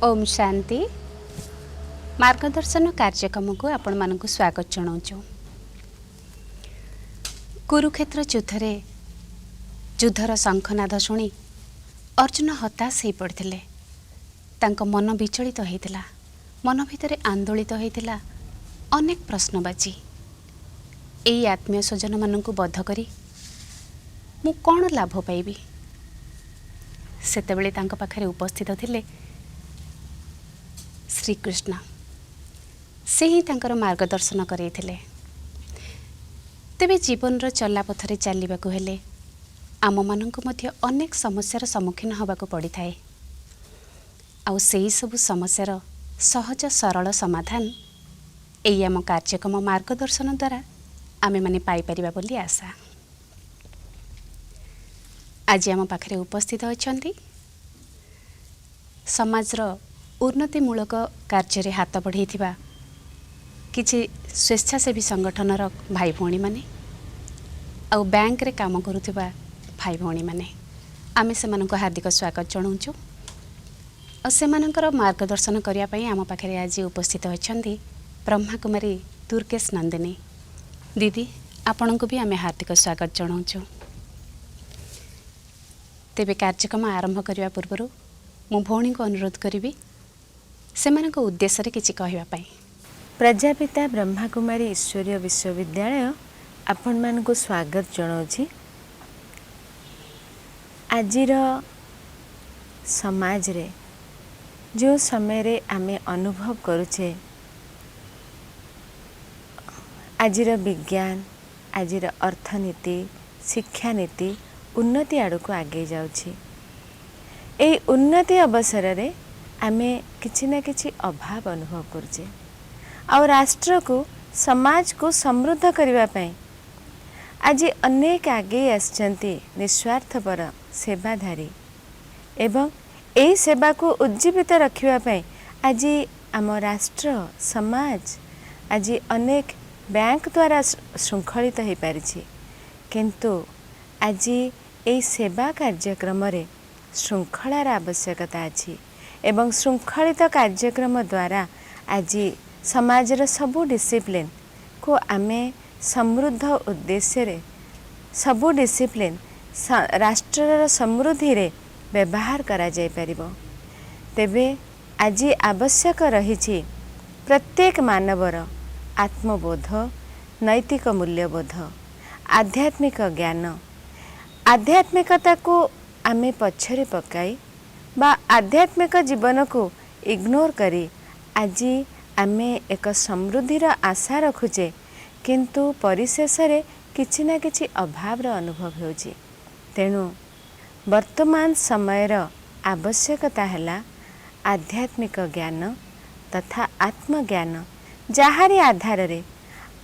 ओम शांति मार्गदर्शन कार्यक्रम को आपण मानक स्वागत जनाऊँ। कुरुक्षेत्र युद्धर शंखनाद शुणी अर्जुन हताश हो पड़ते। मन विचलित होता, मन भितर आंदोलित होता अनेक प्रश्नबाची। यही आत्मीय स्वजन मानक बध करी मु कौन लाभ पाइबी? सेतेबेले तांको पाखरे उपस्थित थिले श्रीकृष्ण। से ही तांकर मार्गदर्शन करैथिले। तेबे जीवन चलापथरे चलवाकू हेले आम मानक मध्य अनेक समस्यार सम्मुखीन होबाकू पड़ी थाए। आउ सेही सबु समस्यार सहज सरल समाधान एई आम कार्यक्रम मार्गदर्शन द्वारा आमे माने पाई परिबा बोली आशा। आज आम पाखरे उपस्थित अछंती समाजर उन्नतिमूलक कार्य हाथ बढ़ाई किछि स्वेच्छासेवी संगठनर भाई भौणी माने आउ बैंक रे काम करुथिबा भाई भौणी माने आमे सेमानक हार्दिक स्वागत जनाऊँ। और सेमानकर मार्गदर्शन करिया पई आम पाखरे आज उपस्थित अछंती ब्रह्मा कुमारी दुर्गेश नंदिनी दीदी। आपनको भी आमे हार्दिक स्वागत जनाऊँ। तेबे कार्यक्रम आरंभ करने पूर्व मु भौणी को अनुरोध करी सेमानक उद्देश्य रे किछि कहवा पाई। प्रजापिता ब्रह्मा कुमारी ईश्वरीय विश्वविद्यालय आपण मान को स्वागत जनाऊँ। आजिर समाज रे जो समय रे आमे अनुभव करुचे, आजिर विज्ञान, आजिर अर्थनीति, शिक्षा नीति उन्नति आड़ को आगे जाउछि। एई उन्नति अवसर रे आमे किछि ना किछि अभाव अनुभव करछे। और राष्ट्र को समाज को समृद्ध करने पाई आज अनेक आगे आसचंती निस्वार्थपर सेवाधारी एवं यही सेवा को उज्जीवित रखापी आज आम राष्ट्र समाज आज अनेक बैंक द्वारा श्रृंखलित हो पारि। किंतु आज यही सेवा कार्यक्रम रे श्रृंखलार आवश्यकता अछि एवं श्रृंखलित कार्यक्रम द्वारा आज समाजर सबू डिसिप्लिन को आमे समृद्ध उद्देश्य रे सबू डिसिप्लिन राष्ट्रर समृद्धि रे व्यवहार करा जाय परिबो। तेबे आज आवश्यक रही प्रत्येक मानवर आत्मबोध, नैतिक मूल्यबोध, आध्यात्मिक ज्ञान, आध्यात्मिकता को आमे पछरे पकाई बा आध्यात्मिक जीवन को इग्नोर करी आज आमे एक समृद्धिर आशा रखुचे, किंतु परिशेष रे किछि ना किछि अभाव अनुभव होछि। तेणु वर्तमान समयर आवश्यकता है आध्यात्मिक ज्ञान तथा आत्मज्ञान, जहारी आधार रे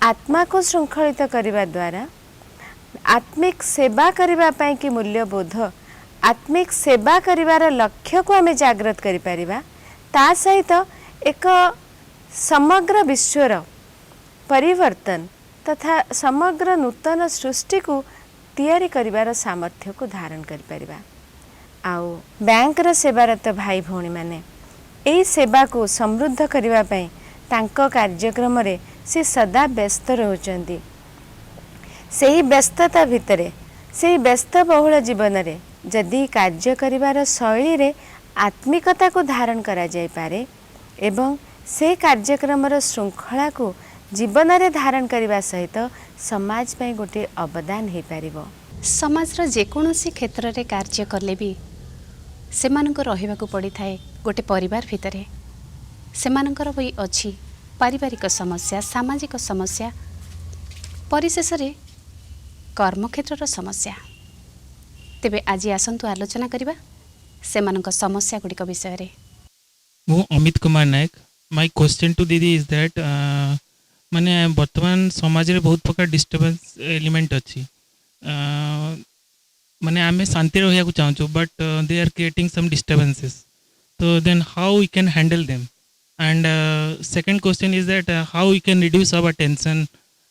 आत्मा को श्रृंखलित करने द्वारा आत्मिक सेवा करने पाई कि मूल्यबोध, आत्मिक सेवा करिवार लक्ष्य को आमे जागृत करि परिबा। ता सहित एक समग्र विश्वर परिवर्तन तथा समग्र नूतन सृष्टि को तैयारी करिवार सामर्थ्य को धारण करि परिबा। आउ बैंकर सेवारत भाई भौणी माने एई सेवा को समृद्ध करिवा पई तांको कार्यक्रम रे से सदा व्यस्त रहउचंदी। सेही व्यस्तता भितरे सेही व्यस्त बहुल जीवन रे जदि कार्य करिवार शैली रे आत्मिकता को धारण करा जाय पारे एवं से कार्यक्रम श्रृंखला को जीवन रे धारण करने सहित समाज पे गोटे अवदान हो पारिबो। समाजर जेकोसी क्षेत्र रे कार्य कले भी सेमानक रहिबाकू पड़ी थाए गोटे परिवार भितरे। सेमानकर भी अछि पारिवारिक समस्या, सामाजिक समस्या, परिशेष रे कर्मक्षेत्र समस्या। तेबे आज आसंतु आलोचना करिबा सेमानक समस्या गुड़िक विषय रे। मु Amit Kumar Nayak. My question to दीदी इज दैट माने वर्तमान समाज रे बहुत प्रकार डिस्टर्बेंस एलिमेंट अच्छी माने आमे शांति रहिया को चाहूँ but they are creating some disturbances, तो then how we can handle them and second question is that how we can reduce our tension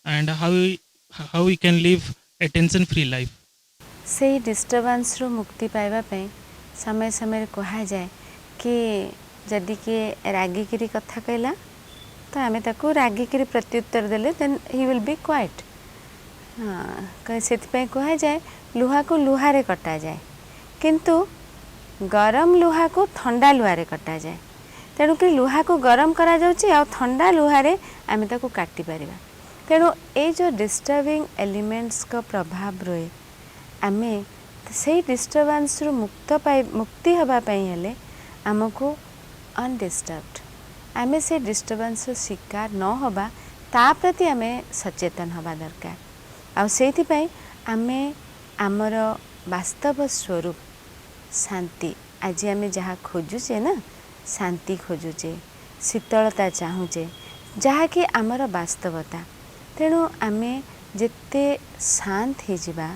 and how we can live a tension free life. से disturbance रो मुक्ति पाइबा पे समय समय कहा जाए कि जदि किए रागिकी कथा कहला तो आम ताको रागिकी प्रत्युत्तर देले then he will be quiet. हाँ से कह जाए लुहा को लुहारे कटा जाए किंतु गरम लुहा को ठंडा लुहारे कटा जाए। तेणुक लुहा को गरम करा जाउची आ ठंडा लुहारे आम ताको काटी परिबा। तेणु ये जो डिस्टर्बिंग एलिमेंट्स का प्रभाव रहे आम से डिस्टर्बांस रु मुक्ति हवापाई हेले आमको अनडिस्टर्ब्ड आम से डिस्टर्बांस शिकार न होबा ता प्रति आम सचेतन हवा दरकार। आ सेथिपाई आमे आमर वास्तव स्वरूप शांति आज आम जहाँ खोजुचे ना शांति खोजुचे शीतलता चाहूचे जहाँकि आमर वास्तवता। तेणु आमे जेते शांत हो जिबा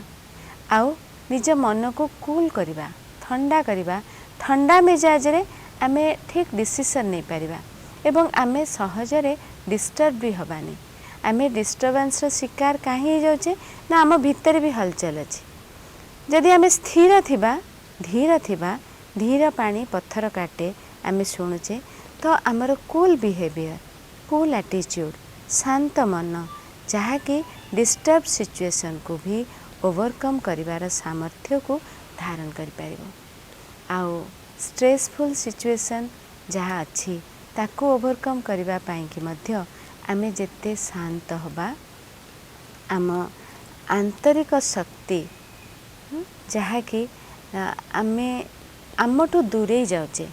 आउ निज मन को कूल करिबा ठंडा करिबा ठंडा मेजाज रे आमे ठीक डिसीजन नहीं पारिबा एवं आमे सहजरे डिस्टर्ब भी हबानी। आमे डिस्टर्बेंस शिकार कहीं जाऊे ना आम भितर भी हलचल अच्छी। जदि आमे स्थिर थिबा धीर पानी पत्थर काटे आमे शुणुचे तो आमर कूल बिहेवियर कूल एटीट्यूड शांत मन जहाँकि डिस्टर्ब सिचुएशन को भी ओवरकम करिवार सामर्थ्य को धारण करि परिबो। आउ स्ट्रेसफुल सिचुएशन जहाँ अच्छी ताको ओवरकम करिबा पाई कि मध्य आमे जेते शांत हबा आम आंतरिक शक्ति जहाँ कि आमे आमठू दूरे जाऊे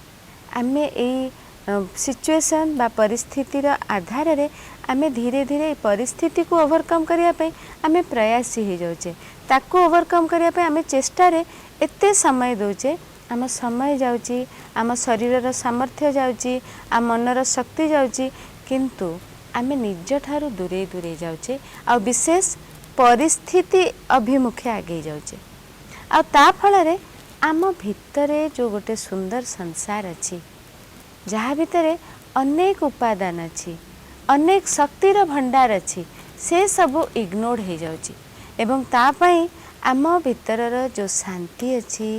आमे ए सिचुएशन बा परिस्थितिर आधार रे आमे धीरे धीरे परिस्थिति को ओवरकम करिया पे आमे प्रयासी हो जाऊे ताको ओवरकम करिया पे आमे चेष्टा रे एते समय दौचे आम समय जाऊँगी आम शरीर सामर्थ्य जाऊँगी आम मनर शक्ति जाऊँगी किंतु आमे निज ठारू दूरे दूरे जाऊे आ विशेष परिस्थिति अभिमुखे आगे जाऊे आ ता फल आम भितरे जो गोटे सुंदर संसार अच्छी जहाँ भितरे अनेक उपादान अच्छी अनेक शक्तिर भंडार अच्छी से सब इग्नोर हो जाऊँगी एवं तापाई आम भितरर जो शांति अच्छी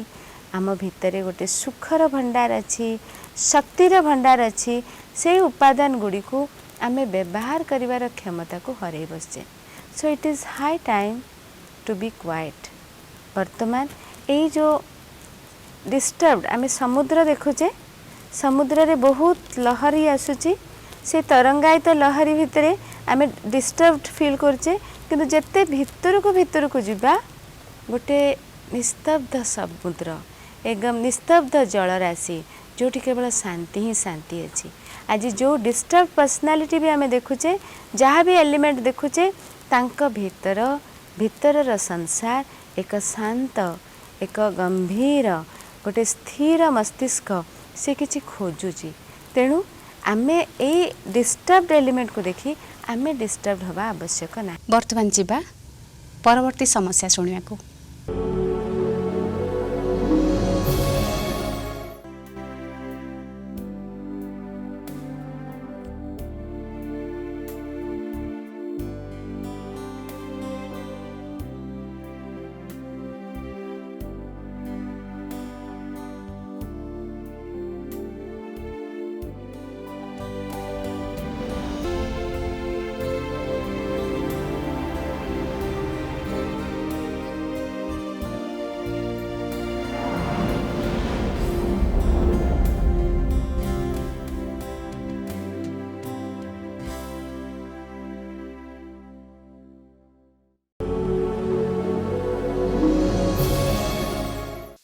आम भितरे गोटे सुखर भंडार अच्छी शक्तिर भंडार अच्छी से उपादान गुड़ी को आमे व्यवहार करिवार क्षमता को हरई बसचे। So it is high time to be quiet. वर्तमान ये जो डिस्टर्ब आमे समुद्र देखुचे समुद्र रे बहुत लहरी आसुची से तरंगायित लहरी भितरे आमे डिस्टर्ब्ड फील करचे किंतु जेते भितर को जिबा गोटे निस्तब्ध समुद्र एकदम निस्तब्ध जलराशि जोटी केवल शांति ही शांति अच्छी। आज जो डिस्टर्ब पर्सनालिटी भी आमे देखुचे जहाँ भी एलिमेंट देखुचे तांका भीतर संसार एक शांत एक गंभीर गोटे स्थिर मस्तिष्क से किछि खोजुची। तेणु आमे ए डिस्टर्ब्ड एलिमेंट को देखी आमे डिस्टर्ब हवा आवश्यक ना। वर्तमान जीवा परवर्ती समस्या शुणिया को।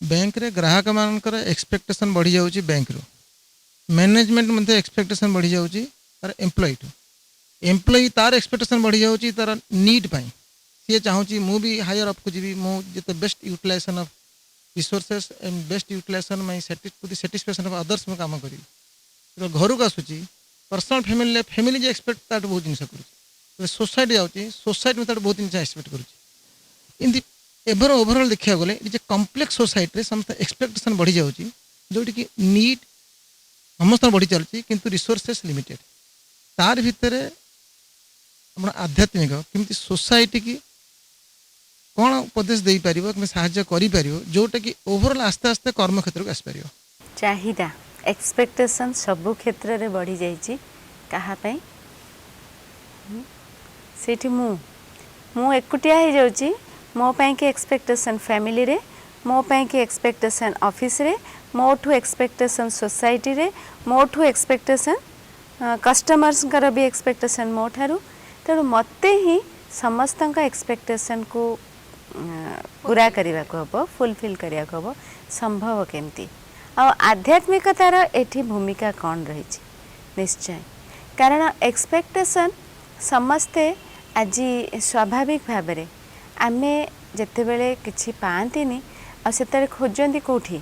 बैंक रे ग्राहक मानकर एक्सपेक्टेशन बढ़ी जाउची बैंक रो मैनेजमेंट मध्ये एक्सपेक्टेशन बढ़ी जाउची तार एम्प्लॉय तार एक्सपेक्टेशन बढ़ी जाउची तार नीड पाई सी चाहूची मु भी हायर अप को जीवी मु जते best utilization of resources and best utilization my satisfaction of others में काम करी तो घर को आसुची पर्सनल फैमिली जे एक्सपेक्ट तार बहुत जिनस करूची सोसाइटी जाउची सोसाइटी में तार बहुत जिनस एक्सपेक्ट करूची इन दी ओवरऑल देखा गले ये कम्प्लेक्स सोसाइटी समस्त एक्सपेक्टेशन बढ़ी जाऊँगी जोटी कि नीड समस्त बढ़ी चलती किंतु रिसोर्सेस लिमिटेड तार भितर हम आध्यात्मिक किमती सोसाइटी की कौन उपदेश दे पार कि साहाय्य कर जोटा कि ओवरऑल आस्ते आस्ते कर्म क्षेत्र को आसपार चाहिदा एक्सपेक्टेशन सबु क्षेत्र रे बढ़ी जाइए कहा सेठी मु एकुटिया हो जाउची मो ପାଇଁ कि एक्सपेक्टेशन फैमिली रे मो ପାଇଁ कि एक्सपेक्टेशन ऑफिस रे मोठू एक्सपेक्टेशन सोसाइटी रे मोठू एक्सपेक्टेशन कस्टमर्स कर भी एक्सपेक्टेशन मो ठारू तेणु मते ही समस्त एक्सपेक्टेशन को पूरा करने को हम फुलफिल करने को हम संभव केमती आध्यात्मिकतार एठी भूमिका कौन रही निश्चय कारण एक्सपेक्टेशन समस्ते आज स्वाभाविक भाव में आमे जितेबले किसी पाती आते खोजती कौटी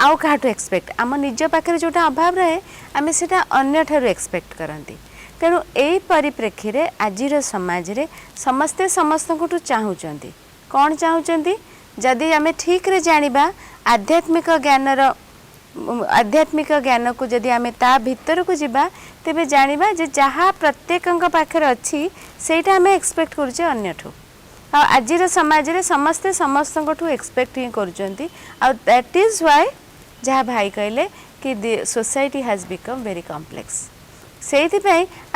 आउ क्या एक्सपेक्ट आम निज पाखे जोटा अभाव रहे आम से अन्य ठारू एक्सपेक्ट करती तेणु यही परिप्रेक्षी में आज समाज रे समस्ते समस्त चाहूँगी कौन चाहूँगी जदि आम ठीक रे जानिबा आध्यात्मिक ज्ञान को जदि आम ता भीतर को जीवा तेबे जानिबा जे जहाँ प्रत्येक पाखे अच्छी सेटा आम एक्सपेक्ट करुचे अन्यठू आज समाज रे समस्ते समस्त एक्सपेक्ट ही करुचंती दैट इज व्हाई जहाँ भाई कहले कि society has become very complex से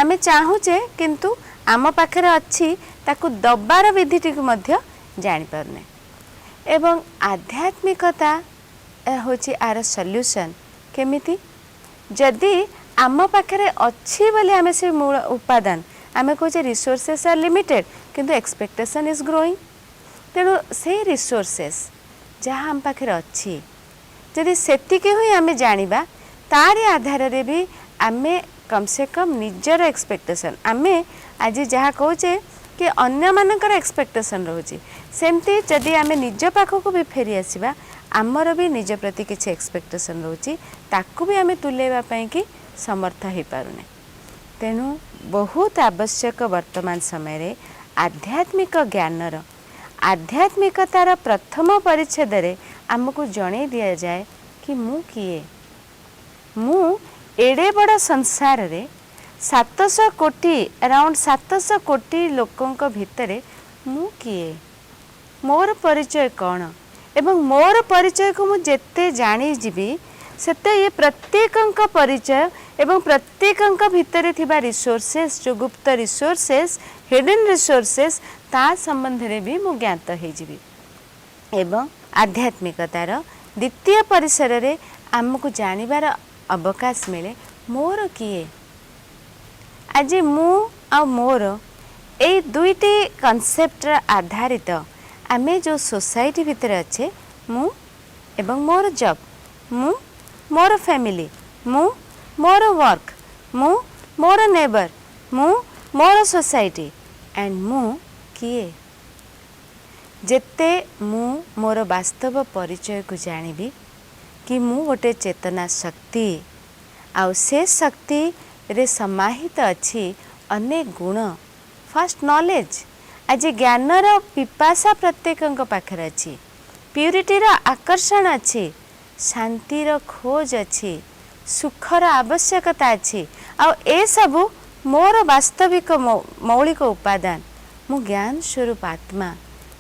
आम चाहूचे किंतु आम पाखे अच्छी ताकू दबार विधिटी को जापारने एवं आध्यात्मिकता होची आर सॉल्यूशन केमिति जदि आम पाखे अच्छी बोले आम से मूल उपादान आम कहे रिसोर्सेस आर लिमिटेड किंतु एक्सपेक्टेशन इज ग्रोइंग तेणु से रिसोर्सेस जहाँ आम पाखे अच्छी जदि सेतिके हुई आम जानिबा तारी आधार रे भी आमे कम से कम निजर एक्सपेक्टेशन आमे आज जहाँ कहे कि अन्य मानकर एक्सपेक्टेशन रोचे सेमती जदि आम निज पाखक भी फेरी आसवा आमर भी निज प्रति किसी एक्सपेक्टेशन रोचे ताकू भी आम तुलेवाई कि समर्थ हो पारुने तेणु बहुत आवश्यक वर्तमान समय रे आध्यात्मिक ज्ञानर आध्यात्मिकतार प्रथम परिच्छेद रे आमको जणे दिया जाए कि मु किए मु एड़े बड़ संसार रे 700 कोटी अराउंड 700 कोटी लोकों भितरे मु किए मोर परिचय कौन एवं मोर परिचय को मु जेते जानी जीवी सेते ये प्रत्येक परिचय एवं प्रत्येक भितरे थिबा रिसोर्सेस जो गुप्त रिसोर्सेस हिडन रिसोर्सेस ता संबंध रे भी मु ज्ञात हो जीवी एवं आध्यात्मिकतार द्वितीय परिसर रे आमको जानिबार अवकाश मिले मोर किए आज मु आ मोर ए दुईटी कॉन्सेप्ट आधारित आमे जो सोसाइटी भितर अच्छे मु एवं मोर जॉब मु मोर फैमिली मु मोर वर्क मु मोर नेबर मु मोर सोसाइटी एंड मु किए जेते मु मोर वास्तव परिचय को जानिबी कि मु गोटे चेतना शक्ति आउ से शक्ति रे समाहित अच्छी अनेक गुण फर्स्ट नॉलेज आज ज्ञानर पिपासा प्रत्येक पाखे अच्छी प्यूरिटीर आकर्षण अच्छी शांतिर खोज अच्छी सुखर आवश्यकता अच्छी आ सबू मोर वास्तविक मौलिक उपादान मु ज्ञान स्वरूप आत्मा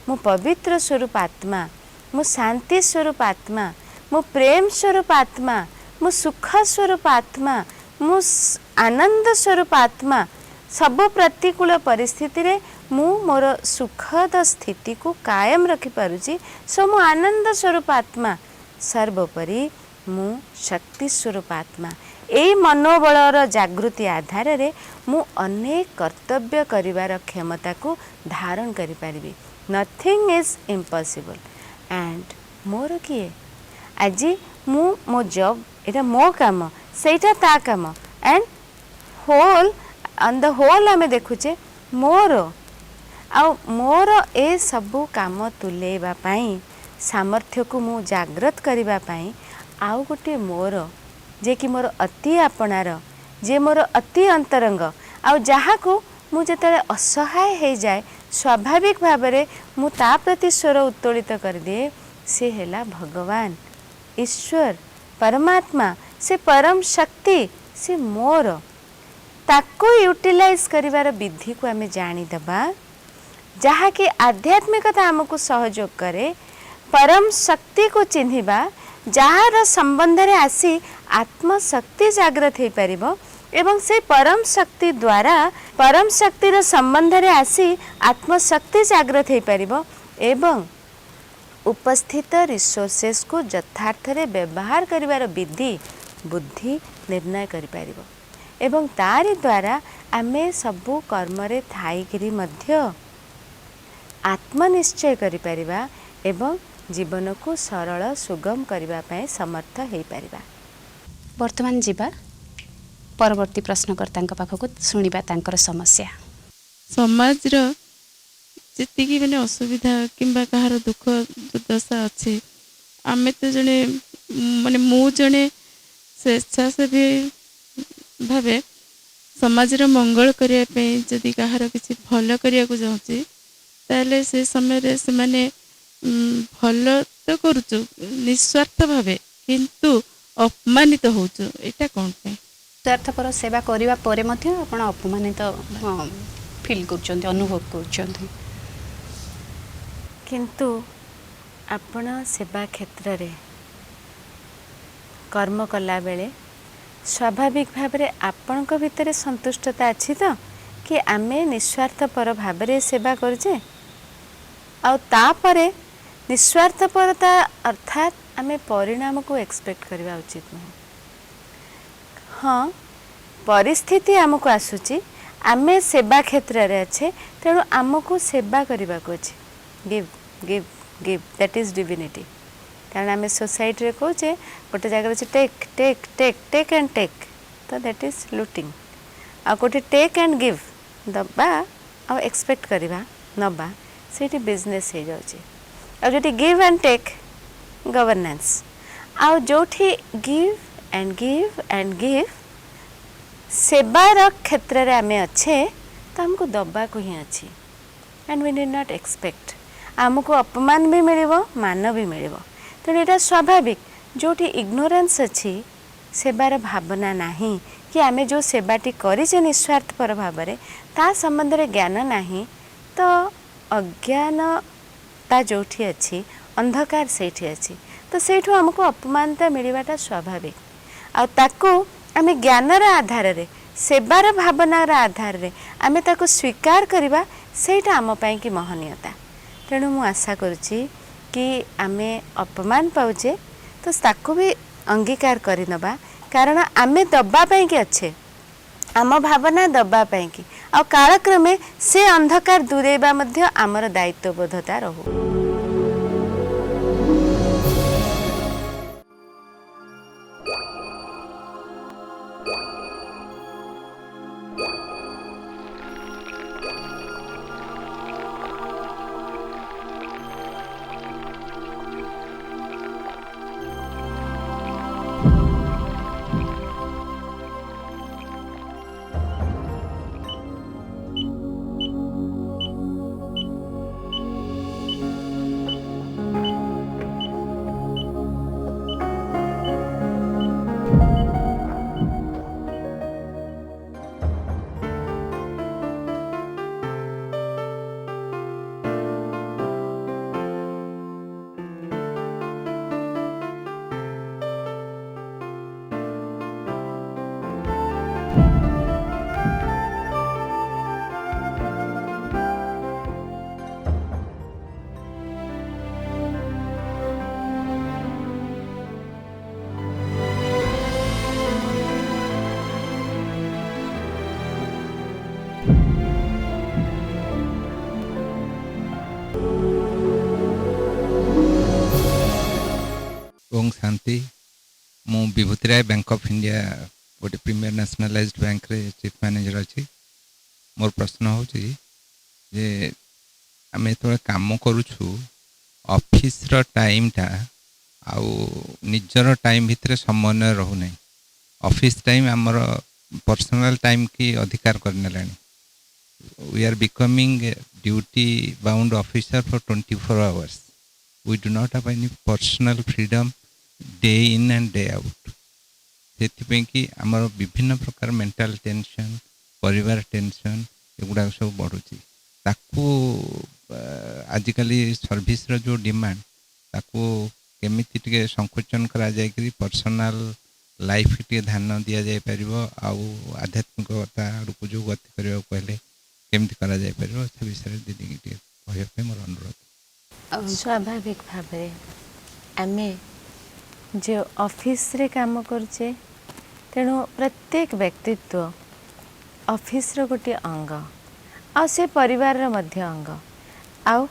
मु पवित्र स्वरूप आत्मा मु शांति स्वरूप आत्मा मु प्रेम स्वरूप आत्मा मु सुख स्वरूप आत्मा मु आनंद स्वरूप आत्मा सब प्रतिकूल परिस्थिति रे मु मोर सुखद स्थिति को कायम रखि पारुची सो मु आनंद स्वरूप आत्मा सर्वोपरि मु शक्ति स्वरूप आत्मा एई मनोबलर जागृति आधार रे मु अनेक कर्तव्य करिवार क्षमता को धारण करि पारिबी nothing is impossible and more किए आज मु मो जॉब एटा मो काम सेटा ता काम and whole on the whole आमे देखुचे मोर मोर ए सबू काम तुलेबा पाई सामर्थ्य को मु जागृत करिबा पाई आउ गोटे मोर जे कि मोर अति आपणार जे मोर अति अंतरंग आउ जहाँ को मु जेतले असहाय हो जाए स्वाभाविक भाव में मु ता प्रति स्वर उत्तोलित कर दिए से हेला भगवान ईश्वर परमात्मा से परम शक्ति से मोर ताको यूटिलाइज करिवार विधि को आमे जानीदबा जहाँ कि आध्यात्मिकता आमको सहयोग करे परम शक्ति को चिन्हिबा जार संबंध रे आसी आत्मशक्ति जागृत हो पार एवं से परम शक्ति द्वारा परम शक्तिर संबंध रे आसी आत्मशक्ति जागृत हो पार एवं उपस्थित रिसोर्सेस को यथार्थ रे व्यवहार करिवार विधि बुद्धि निर्णय करि पारिबो एवं तारि द्वारा आमे सबु कर्म रे थाइकिरी मध्य आत्मनिश्चय करि पारिबा एवं जीवन को सरल सुगम करबा पय समर्थ हो पारिबा। वर्तमान जीवा परवर्ती प्रश्नकर्ता पाखक शुणा तांकर समस्या। समाज जी मैंने असुविधा किंबा कहार दुख दुर्दशा अच्छे आमे तो जड़े माने मु जड़े स्वेच्छासेवी भावे समाज मंगल करने जदि कहार किसी भल करने को चाहूँगी ताले से समय से माने भल तो करुचु निस्वार्थ भावे किंतु अपमानित होचु एटा कौन पे स्वार्थपर सेवा करने पर आपण अपमानित फिल कर अनुभव कर किंतु आपण सेवा क्षेत्र रे कर्म कला बेले स्वाभाविक भाव रे आपण को भितर संतुष्टता अच्छी तो कि आमे निस्वार्थपर भाव रे सेवा करजे आ तापरे निस्वार्थपरता अर्थात आमे परिणाम को एक्सपेक्ट करवा उचित नहीं। हाँ परिस्थिति आमको आसुची आमे सेवा क्षेत्र रे अच्छे तेणु आमको सेवा करने को अच्छे give give give that is divinity कारण आमे सोसाइटी रे कहचे गोटे जगह अच्छे take take take take and take तो दैट इज लुटिंग आ गोटे टेक एंड गिव दबा आ एक्सपेक्ट करवा नबा से बिजनेस हो जाउची आ जोटी गिव एंड टेक गवर्नेंस आ जोठी गिव एंड गिव सेवार क्षेत्र रे आमे अच्छे तो हमको दबा को ही अच्छी and we did not expect आमको अपमान भी मिलिबो मान भी मिलिबो तेणु एटा स्वाभाविक जोठी इग्नोरेंस अच्छी सेवार भावना नहीं कि आमे जो सेवाटी करिचे निस्वार्थपर भाव में ता संबंध रे ज्ञान नहीं तो अज्ञानता जोठी अच्छी अंधकार सेठी अच्छी तो सेठू हमको अपमानता मिलवाटा स्वाभाविक आ ताको आमे ज्ञानर आधार रे सेवार भावनार आधार रे आमे ताको स्वीकार करवा सेटा आम पई की महनीयता तेणु मु आशा करुच्ची कि आमे अपमान पाउचे तो ताको भी अंगीकार करनबा कारण आमे दबा पई की अच्छे आम भावना दबा पई की आ कालक्रमे से अंधकार दूरेबा मध्य आमर दायित्वबोधता रहू। ओम शांति मु विभूति राय बैंक ऑफ इंडिया गोटे प्रीमियर नेशनलाइज्ड बैंक रे चीफ मैनेजर अच्छी मोर प्रश्न हो जे आम जो कम करुछु ऑफिस रो टाइम टा आउ निजर टाइम भितर समन्वय रहूना ऑफिस टाइम आमर पर्सनल टाइम की अधिकार करने we are becoming duty bound officer for 24 hours we do not have any personal freedom day in and day out से कि आमर विभिन्न प्रकार मेंटल टेंशन परिवार टेंशन एगुड़ा सब बढ़ुची ताकू आजिकल सर्विस रो जो डिमांड ताकू केमिति टिके संकुचन करा जाय कि पर्सनल लाइफ टिके ध्यान दिया जाय परिबो आउ आध्यात्मिकता आड़को जो गति करबा कहले केमिति करा जाय परिबो से विषय दीदी टिके कहय पे मोर अनुरोध। स्वाभाविक भाव आमे जो ऑफिस रे काम करछे तेणु प्रत्येक व्यक्तित्व ऑफिस रो गोटे अंग आ से परिवार रो मध्य अंग आउ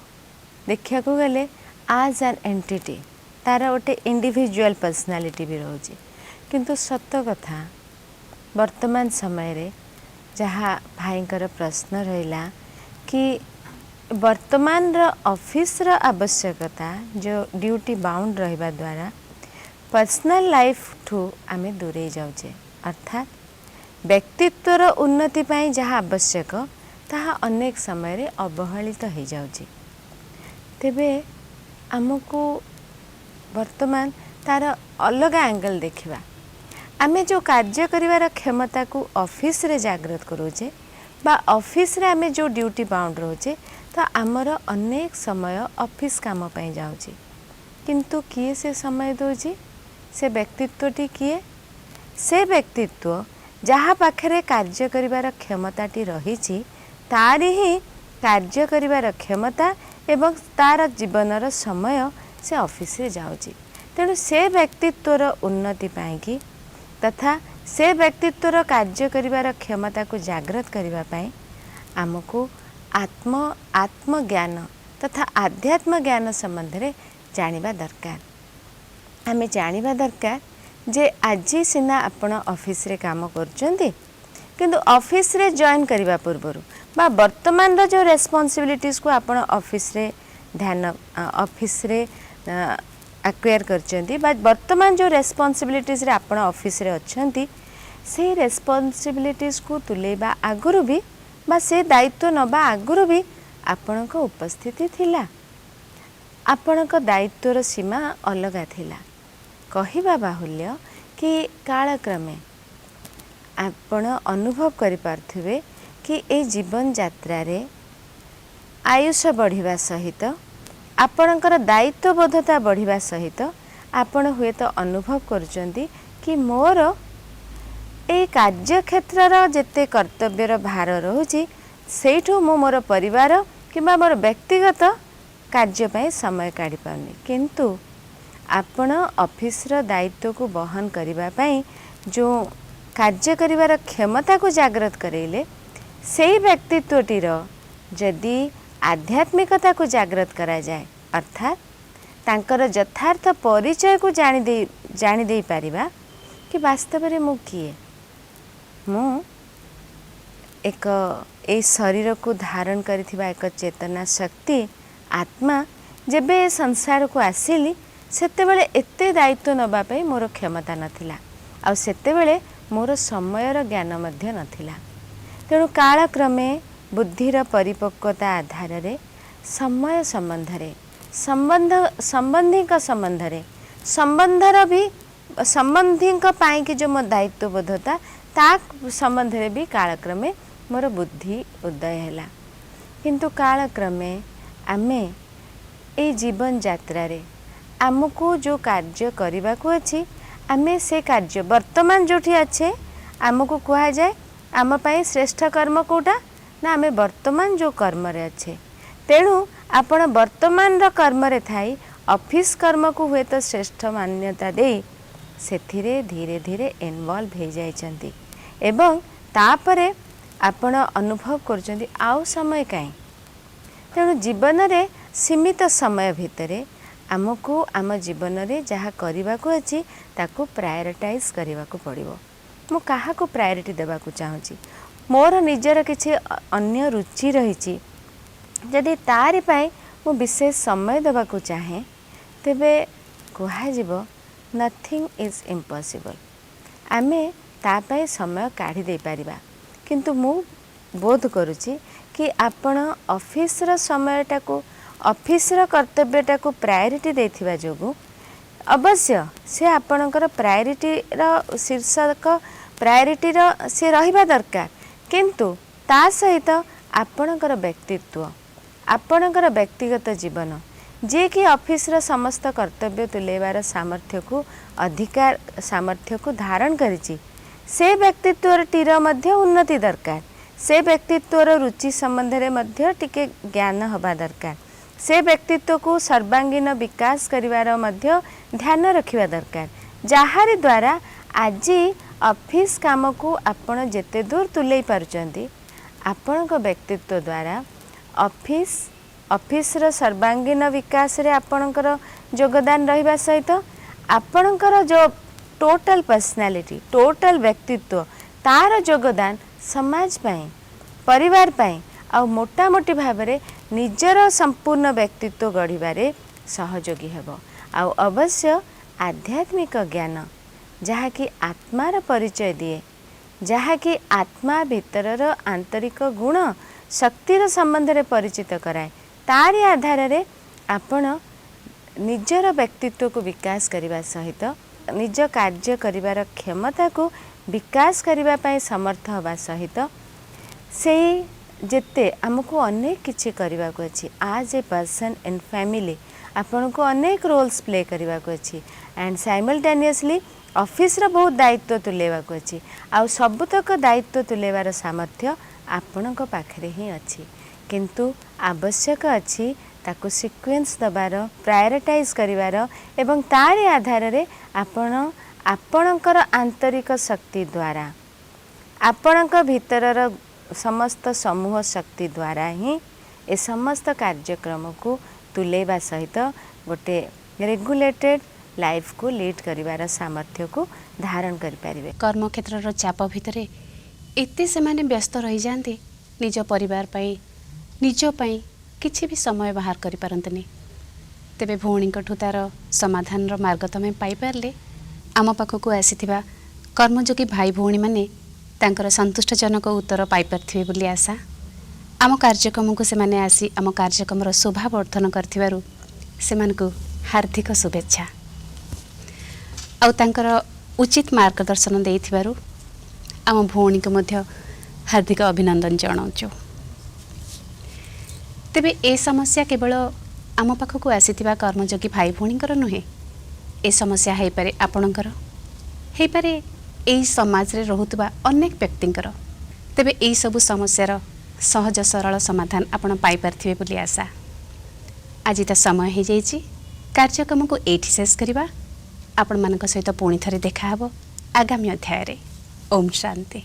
देखिया को गले आज एन एंटिटी तार गोटे इंडिविजुअल पर्सनालिटी भी रोचे किंतु सत्य कथा वर्तमान समय रे जहाँ भाईंकर प्रश्न रहिला कि वर्तमान रो ऑफिस रो आवश्यकता जो ड्यूटी बाउंड रहिबा द्वारा पर्सनल लाइफ ठू आमे दूरे जाउचे अर्थात व्यक्तित्वर उन्नति पाई जहाँ आवश्यक ताहा अनेक समय रे अवहेलित हो जाउचे। तेबे आमको वर्तमान तार अलग एंगल देखिबा आमे जो कार्य करिवार क्षमता को ऑफिस रे जागृत करोचे बा ऑफिस रे आमे जो ड्यूटी बाउंड रोचे तो आमर अनेक समय ऑफिस काम पाई जाउची किंतु किए से समय दोजी से व्यक्तित्वटी किए से व्यक्तित्व जहाँ पाखरे कार्य करिवार क्षमताटी रहिछि तारी ही कार्य करिवार क्षमता एवं तार जीवनर समय से ऑफिस रे जाउची तेणु से व्यक्तित्वर उन्नति पाई तथा से व्यक्तित्वर कार्य करिवार क्षमता को जागृत करिवा पाई आमको आत्मज्ञान तथा आध्यात्म ज्ञान संबंध में जानिबा दरकार। आमे जानिबा दरकार जे आज सिना आपण ऑफिस रे काम करचंती किंतु ऑफिस रे जॉइन करिबा पूर्वरु बा वर्तमान रो जो रेस्पॉन्सिबिलिटीज को आपण ऑफिस रे ध्यान ऑफिस रे एक्वायर करचंती बा वर्तमान जो रेस्पॉन्सिबिलिटीज रे आपण ऑफिस रे अछंती से रेस्पॉन्सिबिलिटीज को तुलेबा आगुरु भी बा से दायित्व नबा आगुरु भी आपण को उपस्थिति थिला आपण को दायित्वर सीमा अलग थिला कहिबा बाहुल्य कि कालक्रमे आपण अनुभव करि पारथुबे कि ए जीवन यात्रा रे आयुष बढ़िबा सहित आपणकर दायित्वबोधता बढ़िबा सहित आपण हुए तो अनुभव करुचंती कि मोर ए कार्यक्षेत्र जेते कर्तव्यर भार रोची सेठू मो मोर परिवार किंबा मोर व्यक्तिगत कार्य पाई समय काढ़ी पाउनी किंतु आपण ऑफिस रो दायित्व को वहन करिबा पाई जो कार्य करिवार क्षमता को जागृत करेले सेही व्यक्तित्वटीर जदि आध्यात्मिकता को जागृत करा जाए अर्थात तांकर यथार्थ परिचय को जानी दे पारिबा कि वास्तव रे मु किए मु एक ए शरीर को धारण करिथिबा एक चेतना शक्ति आत्मा जेबे संसार को आसिली सेते बेले एते दायित्व नबा पई मोर क्षमता नथिला आ सेते बेले मोर समयर ज्ञान मध्य नथिला तेणु कालक्रमे बुद्धिर परिपक्वता आधार रे समय संबंधरे संबंधर भी संबंधी पाई कि जो मो दायित्वबोधता ता संबंध रे भी कालक्रमे मोर बुद्धि उदय हैला किंतु कालक्रमे आमे ए जीवन यात्रा रे आमको जो कार्य करबा को अछि आमे से कार्य वर्तमान जोठी अच्छे आमको कहा जाए आम पाई श्रेष्ठ कर्म कोटा ना आमे वर्तमान जो कर्म रे अच्छे तेणु आपण वर्तमान रो कर्म रे थाई ऑफिस कर्म को हुए तो श्रेष्ठ मान्यता दे सेथिरे धीरे धीरे इन्वॉल्व हो जाइछंती एवं तापरे आपण अनुभव करछंती आउ समय काई तेणु जीवन रे सीमित समय भितरे आमको आम जीवन रे जहाँ करबा को अछि ताको प्रायोरिटाइज करबा को पड़िबो मु काहा को प्रायोरिटी देबा को चाहूची मोर निजर किछि अन्य रुचि रहिछि जदि तारि पाई मु विशेष समय देबा को चाहे तेबे कहा जीवो नथिंग इज इम्पॉसिबल आमे ता पाई समय काढ़ी दे पारिबा किंतु मु बोध करुछि कि आपण ऑफिस रो समयटा को ऑफिस रो कर्तव्यटा को प्रायोरिटी देथिबा जोगु अवश्य से आपणकर प्रायोरिटी रो शीर्षक प्रायोरिटी रो से रहिबा दरकार किंतु ता सहित आपणकर व्यक्तित्व आपणकर व्यक्तिगत जीवन जे कि ऑफिस रो समस्त कर्तव्य तुलेबार सामर्थ्य को अधिकार सामर्थ्य को धारण करिछि से व्यक्तित्वर टीर मध्य उन्नति दरकार से व्यक्तित्वर रुचि संबंध रे मध्य टिके ज्ञान हबा दरकार से व्यक्तित्व को सर्वांगीन विकास करिवार मध्य ध्यान रखिवा दरकार जहारी द्वारा आज ऑफिस काम को आपण जेते दूर तुले पारुचंती आपण को व्यक्तित्व द्वारा ऑफिस रो सर्वांगीन विकास रे आपणकर योगदान रहिबा सहित आपणकर जो टोटल पर्सनालिटी टोटल व्यक्तित्व तार योगदान समाज पाई परिवार पाई आ मोटा मोटी भाव में निजर संपूर्ण व्यक्तित्व गढ़िबारे सहयोगी हेबो आ अवश्य आध्यात्मिक ज्ञान जहा कि आत्मार परिचय दिए जहा कि आत्मा भीतरर आंतरिक गुण शक्तिर संबंध रे परिचित कराए तारी आधार रे आपण निजर व्यक्तित्व को विकास करने सहित निज कार्य करिवार क्षमता को विकास करने पाई समर्थ हवा सहित से जेते आमको अनेक किछि करबा को अछि आज ए पर्सन इन फैमिली आपन को अनेक रोल्स प्ले करबा को अछि एंड साइमल्टेनियसली ऑफिस रो बहुत दायित्व तुलेबा को अछि आ सबतक दायित्व तुलेबार सामर्थ्य आपण को पाखरे ही अछि किंतु आवश्यक अछि ताको सीक्वेंस दबार प्रायोरिटाइज करिवार एवं तारी आधार रे आपण आपणकर आंतरिक शक्ति द्वारा आपणक भीतरर समस्त समूह शक्ति द्वारा ही ए समस्त कार्यक्रम को तुलेबा सहित गोटे रेगुलेटेड लाइफ को लीड करिवार सामर्थ्य को धारण करि परिबे। कर्मक्षेत्रर चाप भितरे एते से माने व्यस्त रही जाते निज परिवार पाई निज पाई किछि भी समय बाहर करि पारंतनी तेबे भौणीकठु तार समाधान मार्ग तमें पाई पारले आम पाखक आसीथिबा कर्मयोगी भाई भौणी माने तांकर संतुष्टजनक उत्तर पाई पारथिबे बोली आशा आम कार्यक्रम को से माने आसी आम कार्यक्रम शोभा वर्धन करथिबारु सेमानकु हार्दिक शुभेच्छा आउ तांकर उचित मार्गदर्शन देइथिबारु आम भौणी को मध्य हार्दिक अभिनंदन जणाउछु। तेबे ए समस्या केवल आम पाखक आसीथिबा कर्मयोगी भाई भौणीकर नुहे ए समस्या है पारे आपणकर है पारे एही समाज रे रहुतबा अनेक व्यक्तिंकर तेबे एही सबु समस्यार सहज सरल समाधान आपण पाई पारथिबे बोली आशा आज ता समय हो जाइछि कार्यक्रम को एठी शेष करिबा आपण मानक सहित पुणी थरे देखा हबो आगामी अध्याय रे ओम शांति।